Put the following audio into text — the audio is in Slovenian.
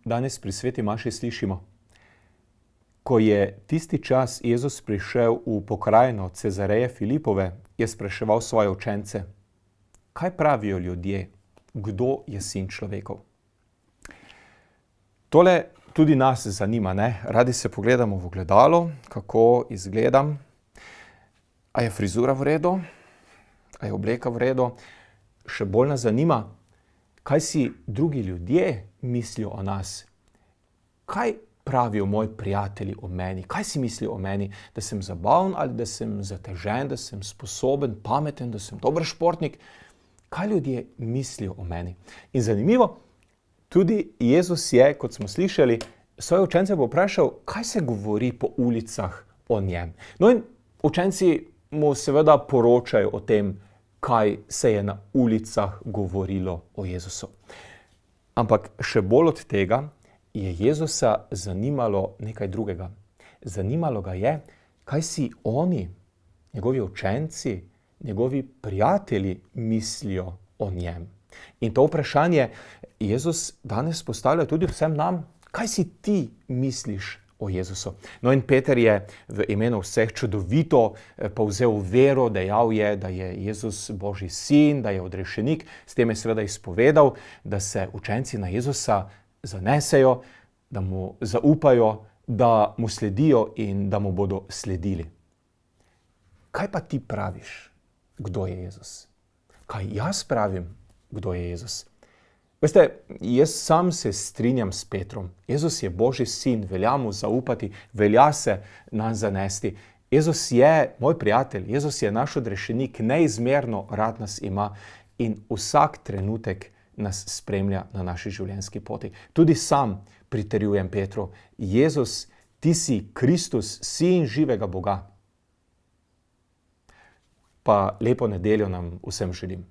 danes pri sveti maši slišimo? Ko je tisti čas Jezus prišel v pokrajino Cezareje Filipove, je spraševal svoje učence: kaj pravijo ljudje, kdo je sin človekov? Tole tudi nas zanima, ne? Radi se pogledamo v ogledalo, kako izgledam. A je frizura v redu? A je obleka v redu? Še bolj nas zanima, kaj si drugi ljudje mislijo o nas. Kaj pravijo moji prijatelji o meni? Kaj si mislijo o meni? Da sem zabaven ali da sem zatežen, da sem sposoben, pameten, da sem dober športnik? Kaj ljudje mislijo o meni? In zanimivo, tudi Jezus je, kot smo slišali, svoje učence vprašal, kaj se govori po ulicah o njem. No in učenci mu seveda poročajo o tem, kaj se je na ulicah govorilo o Jezusu. Ampak še bolj od tega je Jezusa zanimalo nekaj drugega. Zanimalo ga je, kaj si oni, njegovi učenci, njegovi prijatelji mislijo o njem. In to vprašanje Jezus danes postavlja tudi vsem nam, kaj si ti misliš o Jezusu. No in Peter je v imenu vseh čudovito povzel vero, dejal je, da je Jezus Božji sin, da je odrešenik. S tem je seveda izpovedal, da se učenci na Jezusa zanesejo, da mu zaupajo, da mu sledijo in da mu bodo sledili. Kaj pa ti praviš, kdo je Jezus? Kaj jaz pravim, kdo je Jezus? Veste, jaz sam se strinjam s Petrom. Jezus je Božji sin, velja mu zaupati, velja se nam zanesti. Jezus je moj prijatelj, Jezus je naš odrešenik, neizmerno rad nas ima in vsak trenutek nas spremlja na naši življenjski poti. Tudi sam pritrjujem Petru: Jezus, ti si Kristus, sin živega Boga. Pa lepo nedeljo nam vsem želim.